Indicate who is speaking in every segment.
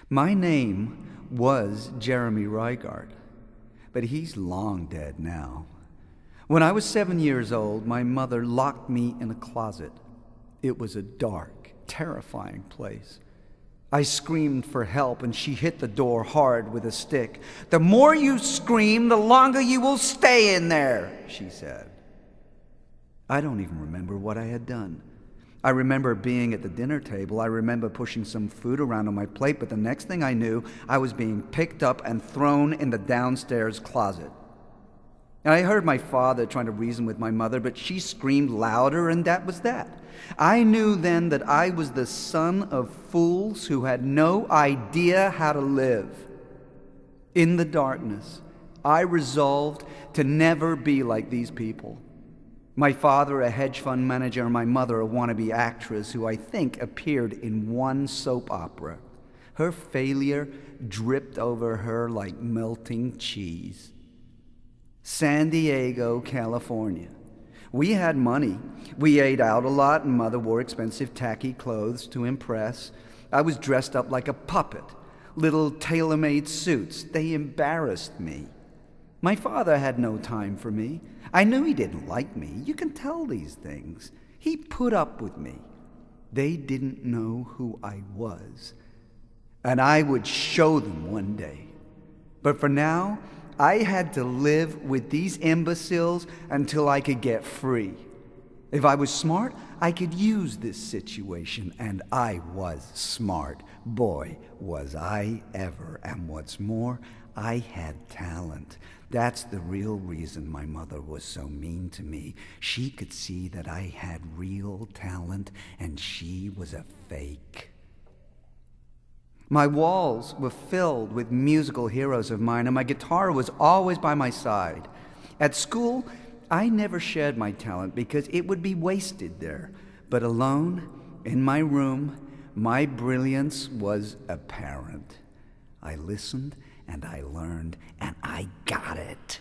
Speaker 1: My name was Jeremy Reigart, but he's long dead now. When I was 7 years old, my mother locked me in a closet. It was a dark, terrifying place. I screamed for help, and she hit the door hard with a stick. "The more you scream, the longer you will stay in there," she said. I don't even remember what I had done. I remember being at the dinner table. I remember pushing some food around on my plate, but the next thing I knew, I was being picked up and thrown in the downstairs closet. And I heard my father trying to reason with my mother, but she screamed louder, and that was that. I knew then that I was the son of fools who had no idea how to live. In the darkness, I resolved to never be like these people. My father, a hedge fund manager, and my mother, a wannabe actress who I think appeared in one soap opera. Her failure dripped over her like melting cheese. San Diego, California. We had money. We ate out a lot, and Mother wore expensive tacky clothes to impress. I was dressed up like a puppet. Little tailor-made suits. They embarrassed me. My father had no time for me. I knew he didn't like me. You can tell these things. He put up with me. They didn't know who I was. And I would show them one day. But for now, I had to live with these imbeciles until I could get free. If I was smart, I could use this situation, and I was smart. Boy, was I ever. And what's more, I had talent. That's the real reason my mother was so mean to me. She could see that I had real talent, and she was a fake. My walls were filled with musical heroes of mine, and my guitar was always by my side. At school, I never shared my talent because it would be wasted there. But alone, in my room, my brilliance was apparent. I listened, and I learned, and I got it.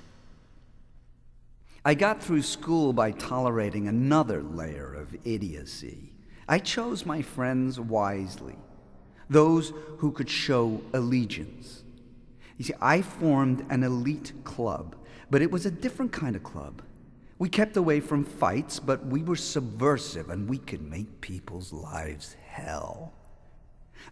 Speaker 1: I got through school by tolerating another layer of idiocy. I chose my friends wisely. Those who could show allegiance. You see, I formed an elite club, but it was a different kind of club. We kept away from fights, but we were subversive, and we could make people's lives hell.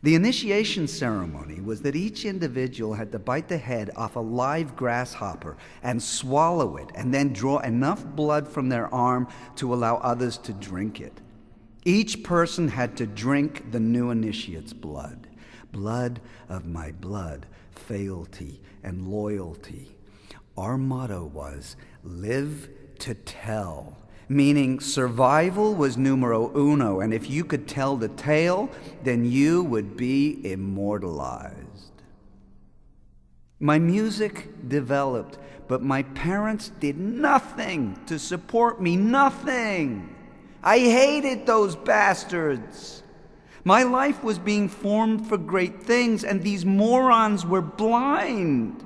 Speaker 1: The initiation ceremony was that each individual had to bite the head off a live grasshopper and swallow it, and then draw enough blood from their arm to allow others to drink it. Each person had to drink the new initiate's blood. Blood of my blood, fealty and loyalty. Our motto was, live to tell, meaning survival was numero uno, and if you could tell the tale, then you would be immortalized. My music developed, but my parents did nothing to support me, nothing. I hated those bastards. My life was being formed for great things, and these morons were blind.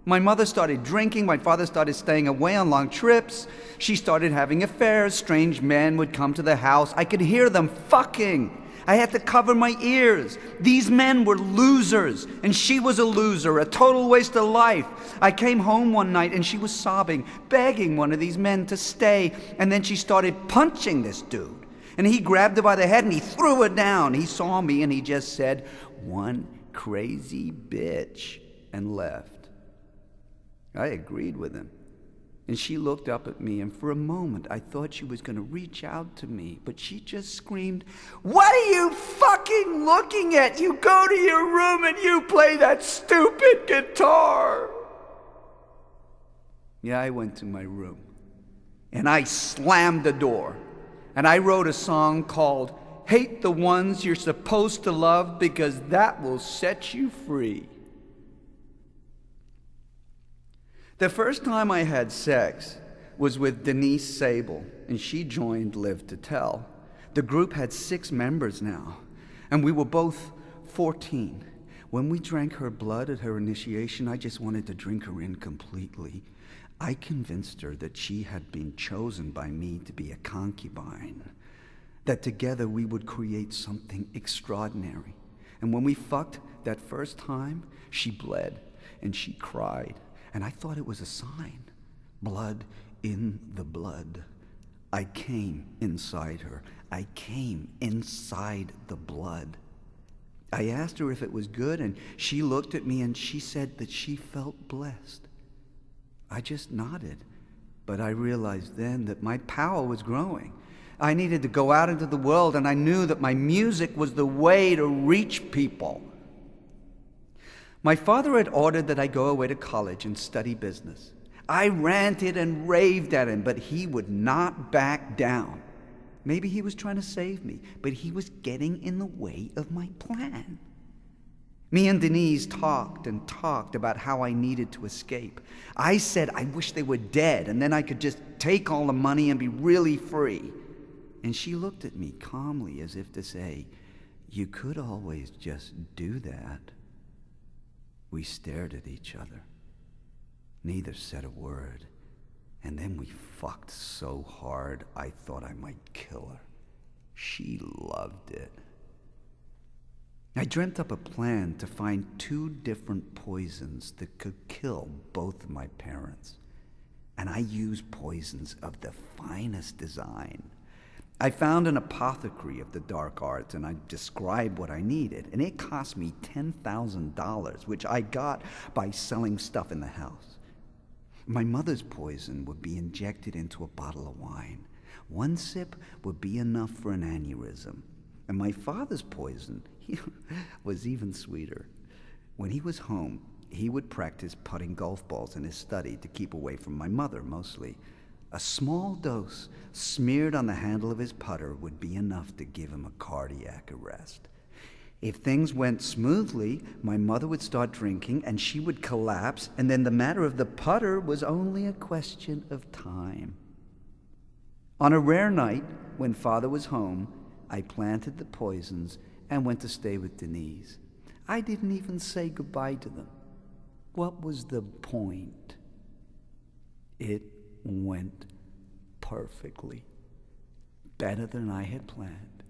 Speaker 1: My mother started drinking. My father started staying away on long trips. She started having affairs. Strange men would come to the house. I could hear them fucking. I had to cover my ears. These men were losers, and she was a loser, a total waste of life. I came home one night, and she was sobbing, begging one of these men to stay, and then she started punching this dude. And he grabbed her by the head, and he threw her down. He saw me, and he just said, "One crazy bitch," and left. I agreed with him. And she looked up at me, and for a moment I thought she was going to reach out to me, but she just screamed, "What are you fucking looking at? You go to your room and you play that stupid guitar." Yeah, I went to my room, and I slammed the door, and I wrote a song called "Hate the Ones You're Supposed to Love, because that will set you free." The first time I had sex was with Denise Sable, and she joined Live to Tell. The group had 6 members now, and we were both 14. When we drank her blood at her initiation, I just wanted to drink her in completely. I convinced her that she had been chosen by me to be a concubine, that together we would create something extraordinary. And when we fucked, That first time, she bled and she cried, and I thought it was a sign. Blood in the blood. I came inside her. I came inside the blood. I asked her if it was good, and she looked at me and she said that she felt blessed. I just nodded, but I realized then that my power was growing. I needed to go out into the world, and I knew that my music was the way to reach people. My father had ordered that I go away to college and study business. I ranted and raved at him, but he would not back down. Maybe he was trying to save me, but he was getting in the way of my plan. Me and Denise talked and talked about how I needed to escape. I said I wish they were dead, and then I could just take all the money and be really free. And she looked at me calmly as if to say, "You could always just do that." We stared at each other. Neither said a word. And then we fucked so hard I thought I might kill her. She loved it. I dreamt up a plan to find 2 different poisons that could kill both of my parents. And I used poisons of the finest design. I found an apothecary of the dark arts, and I described what I needed. And it cost me $10,000, which I got by selling stuff in the house. My mother's poison would be injected into a bottle of wine. 1 sip would be enough for an aneurysm. And my father's poison was even sweeter. When he was home, he would practice putting golf balls in his study to keep away from my mother, mostly. A small dose smeared on the handle of his putter would be enough to give him a cardiac arrest. If things went smoothly, my mother would start drinking and she would collapse, and then the matter of the putter was only a question of time. On a rare night, when Father was home, I planted the poisons and went to stay with Denise. I didn't even say goodbye to them. What was the point? It went perfectly. Better than I had planned.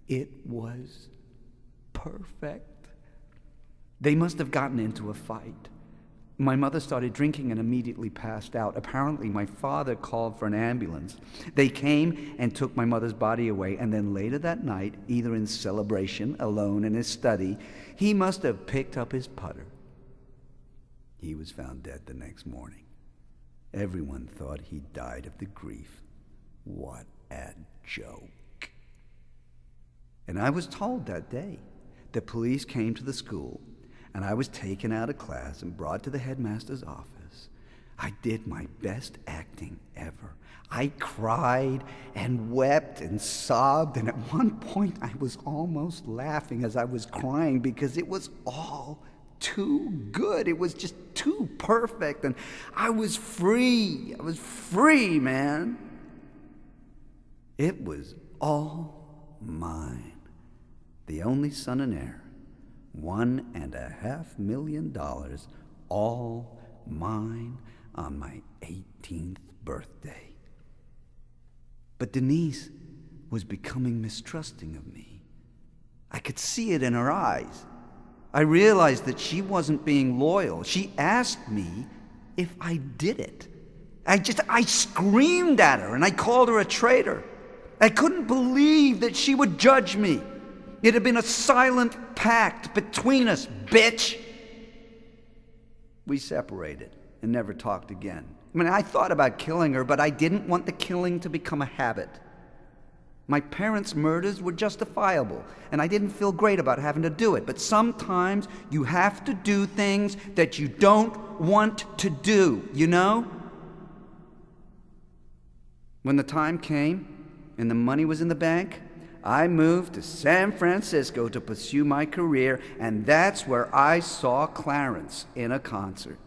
Speaker 1: It was perfect. They must have gotten into a fight. My mother started drinking and immediately passed out. Apparently, my father called for an ambulance. They came and took my mother's body away, and then later that night, either in celebration, alone in his study, he must have picked up his putter. He was found dead the next morning. Everyone thought he died of the grief. What a joke. And I was told that day. The police came to the school, and I was taken out of class and brought to the headmaster's office. I did my best acting ever. I cried and wept and sobbed, and at one point I was almost laughing as I was crying because it was all too good. It was just too perfect, and I was free. I was free, man. It was all mine. The only son and heir, $1.5 million, all mine on my 18th birthday. But Denise was becoming mistrusting of me. I could see it in her eyes. I realized that she wasn't being loyal. She asked me if I did it. I screamed at her and I called her a traitor. I couldn't believe that she would judge me. It had been a silent pact between us, bitch. We separated and never talked again. I mean, I thought about killing her, but I didn't want the killing to become a habit. My parents' murders were justifiable, and I didn't feel great about having to do it. But sometimes you have to do things that you don't want to do, you know? When the time came and the money was in the bank, I moved to San Francisco to pursue my career, and that's where I saw Clarence in a concert.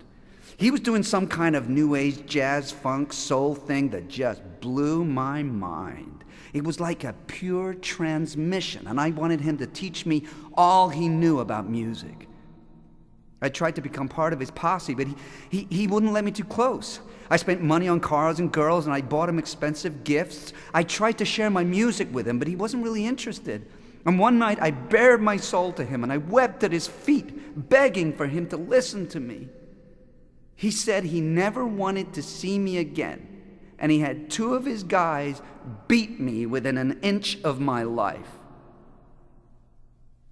Speaker 1: He was doing some kind of new age jazz, funk, soul thing that just blew my mind. It was like a pure transmission, and I wanted him to teach me all he knew about music. I tried to become part of his posse, but he wouldn't let me too close. I spent money on cars and girls, and I bought him expensive gifts. I tried to share my music with him, but he wasn't really interested. And one night, I bared my soul to him, and I wept at his feet. begging for him to listen to me. He said he never wanted to see me again, and he had 2 of his guys beat me within an inch of my life.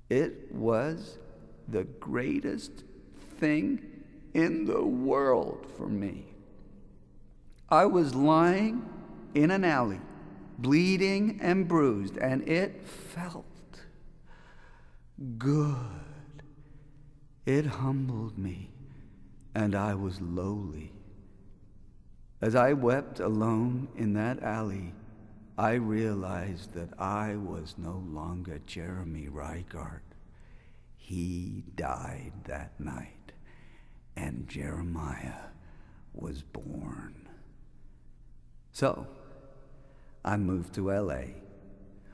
Speaker 1: It was the greatest thing in the world for me. I was lying in an alley, bleeding and bruised, and it felt good. It humbled me, and I was lowly. As I wept alone in that alley, I realized that I was no longer Jeremy Reichardt. He died that night, and Jeremiah was born. So, I moved to L.A.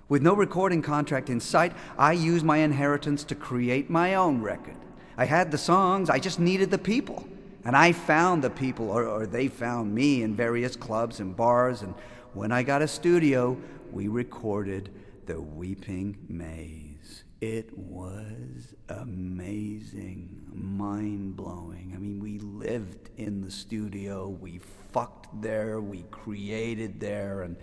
Speaker 1: With no recording contract in sight, I used my inheritance to create my own record. I had the songs, I just needed the people. And I found the people, or they found me in various clubs and bars, and when I got a studio, we recorded The Weeping Maze. It was amazing, mind-blowing. I mean, we lived in the studio, we fucked there, we created there, and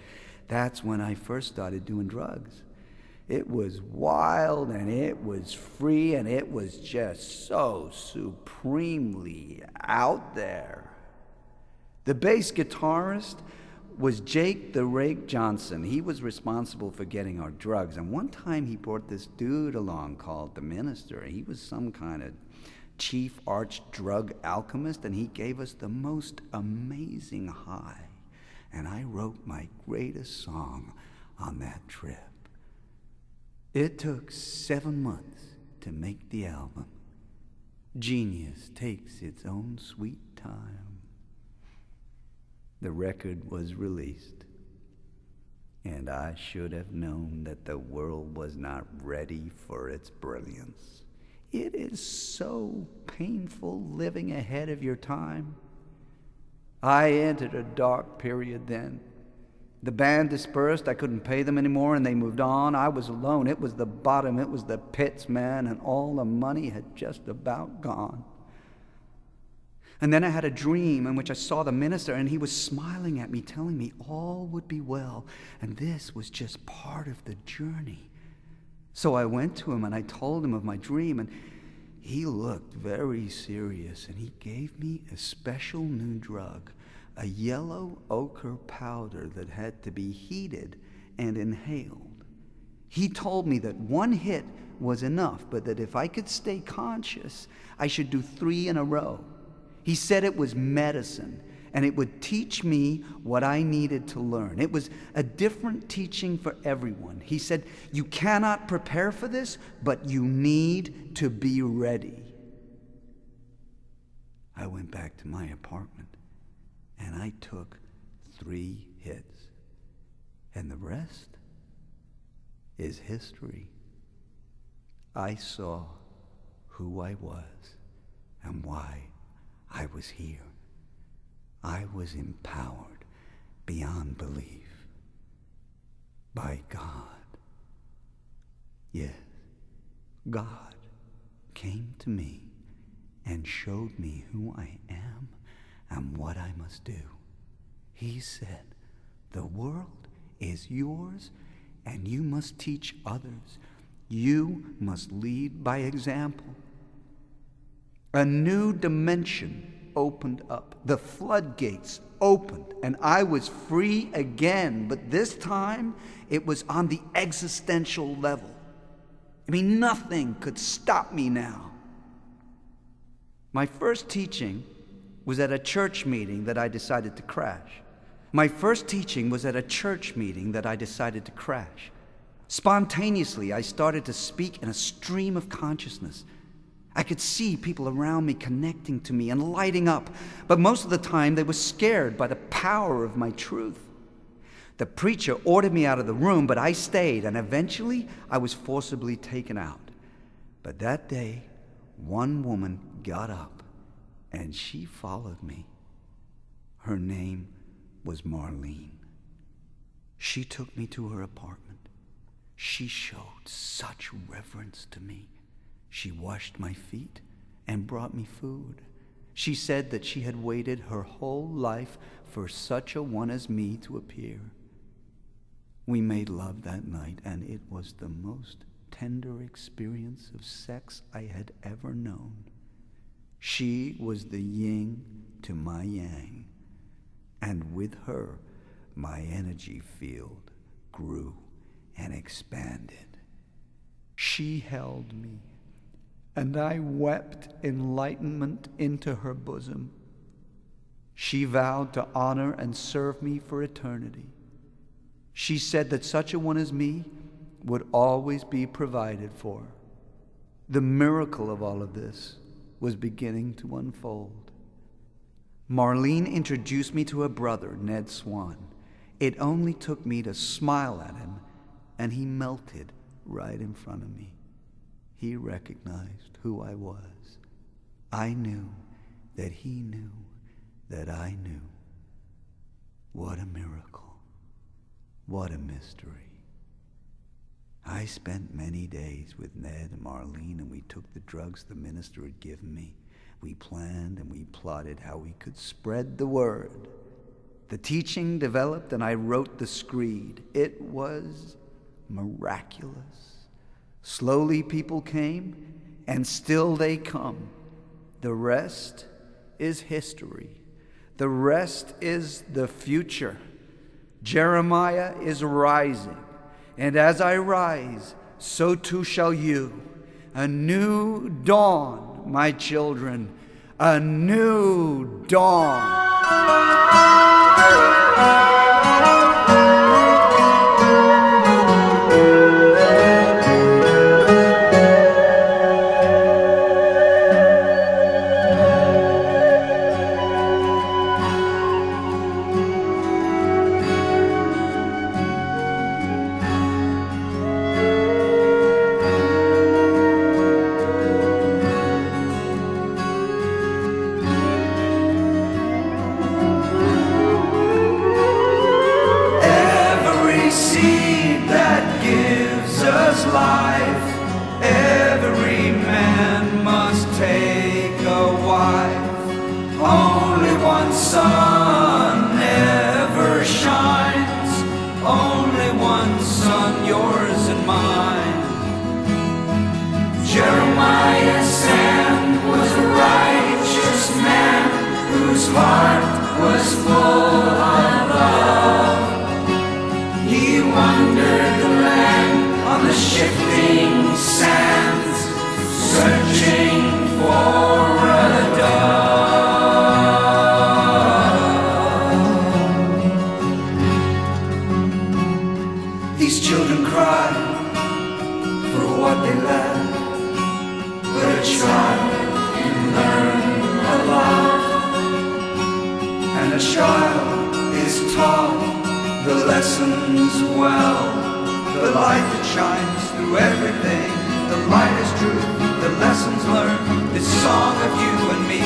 Speaker 1: that's when I first started doing drugs. It was wild, and it was free, and it was just so supremely out there. The bass guitarist was Jake the Rake Johnson. He was responsible for getting our drugs, and one time he brought this dude along called the Minister. He was some kind of chief arch drug alchemist, and he gave us the most amazing high. And I wrote my greatest song on that trip. It took 7 months to make the album. Genius takes its own sweet time. The record was released, and I should have known that the world was not ready for its brilliance. It is so painful living ahead of your time. I entered a dark period then. The band dispersed, I couldn't pay them anymore, and they moved on. I was alone. It was the bottom, it was the pits, man, and all the money had just about gone. And then I had a dream in which I saw the minister, and he was smiling at me, telling me all would be well, and this was just part of the journey. So I went to him, and I told him of my dream, and he looked very serious, and he gave me a special new drug, a yellow ochre powder that had to be heated and inhaled. He told me that 1 hit was enough, but that if I could stay conscious, I should do 3 in a row. He said it was medicine, and it would teach me what I needed to learn. It was a different teaching for everyone. He said, you cannot prepare for this, but you need to be ready. I went back to my apartment, and I took 3 hits. And the rest is history. I saw who I was and why I was here. I was empowered beyond belief by God. Yes, God came to me and showed me who I am and what I must do. He said, the world is yours, and you must teach others. You must lead by example. A new dimension opened up. The floodgates opened, and I was free again, but this time it was on the existential level. I mean, nothing could stop me now. My first teaching was at a church meeting that I decided to crash. Spontaneously, I started to speak in a stream of consciousness. I could see people around me connecting to me and lighting up, but most of the time they were scared by the power of my truth. The preacher ordered me out of the room, but I stayed, and eventually I was forcibly taken out. But that day, one woman got up, and she followed me. Her name was Marlene. She took me to her apartment. She showed such reverence to me. She washed my feet. and brought me food. She said that she had waited her whole life for such a one as me to appear. We made love that night, and it was the most tender experience of sex I had ever known. She was the yin to my yang, and with her, my energy field grew and expanded. She held me, and I wept enlightenment into her bosom. She vowed to honor and serve me for eternity. She said that such a one as me would always be provided for. The miracle of all of this was beginning to unfold. Marlene introduced me to her brother, Ned Swan. It only took me to smile at him, and he melted right in front of me. He recognized who I was. I knew that he knew that I knew. What a miracle. What a mystery. I spent many days with Ned and Marlene, and we took the drugs the minister had given me. We planned and we plotted how we could spread the word. The teaching developed, and I wrote the screed. It was miraculous. Slowly people came, and still they come. The rest is history. The rest is the future. Jeremiah is rising, and as I rise, so too shall you. A new dawn, my children, a new dawn. Life, every man must take a wife. Only one sun never shines. Only one sun, yours and mine. Jeremiah Sand was a righteous man whose heart was full of love. He wandered the land on the shifting sands, searching for a dove. These children cry for what they lack, but a child can learn a lot, and a child is taught the lessons well. The light that shines through everything, the light is truth, the lessons learned, this song of you and me.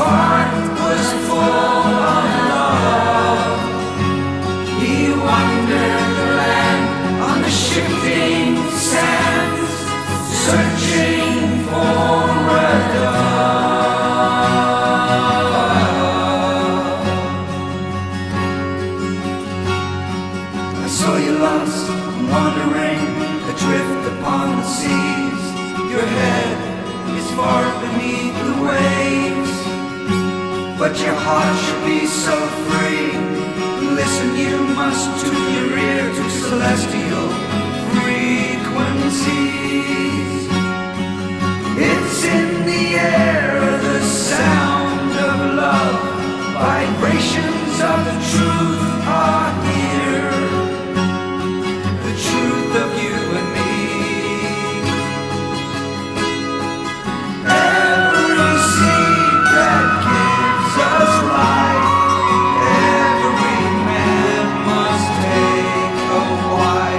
Speaker 2: heart was full of love. He wandered the land on the shifting sands, searching for a dove. I saw you lost, wandering adrift upon the seas. Your head is far beneath the waves, but your heart should be so free. Listen, you must tune your ear to celestial frequencies. It's in the air, the sound of love. Vibrations of the truth are here, the truth of you and me. Every seed that gives us life, every man must take a wife.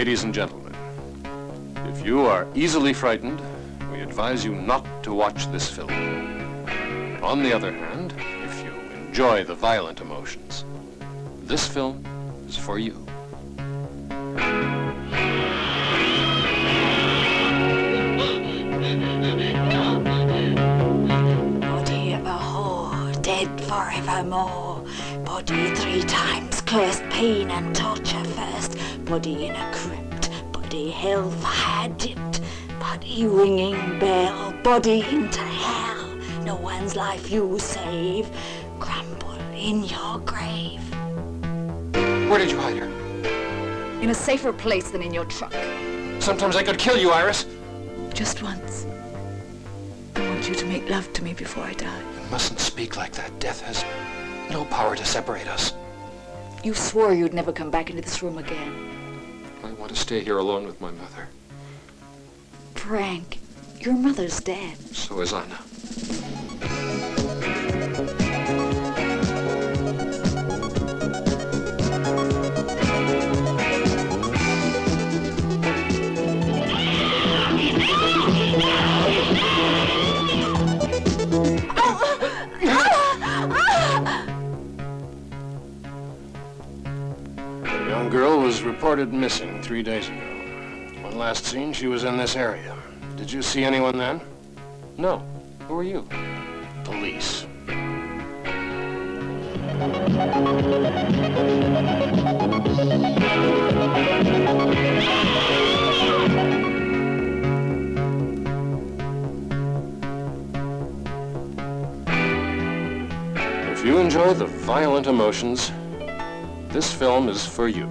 Speaker 3: Ladies and gentlemen, if you are easily frightened, we advise you not to watch this film. On the other hand, if you enjoy the violent emotions, this film is for you.
Speaker 4: Body of a whore, dead forevermore. Body 3 times cursed, pain and torture first. Body in a crypt, body hellfire dipped. Body ringing bell, body into hell. No one's life you save, crumble in your grave.
Speaker 3: Where did you hide her?
Speaker 4: In a safer place than in your truck.
Speaker 3: Sometimes I could kill you, Iris.
Speaker 4: Just once. I want you to make love to me before I die.
Speaker 3: You mustn't speak like that. Death has no power to separate us.
Speaker 4: You swore you'd never come back into this room again.
Speaker 3: I want to stay here alone with my mother.
Speaker 4: Frank, your mother's dead.
Speaker 3: So is Anna. The young girl was reported missing 3 days ago. When last seen, she was in this area. Did you see anyone then? No. Who are you? Police. If you enjoy the violent emotions, this film is for you.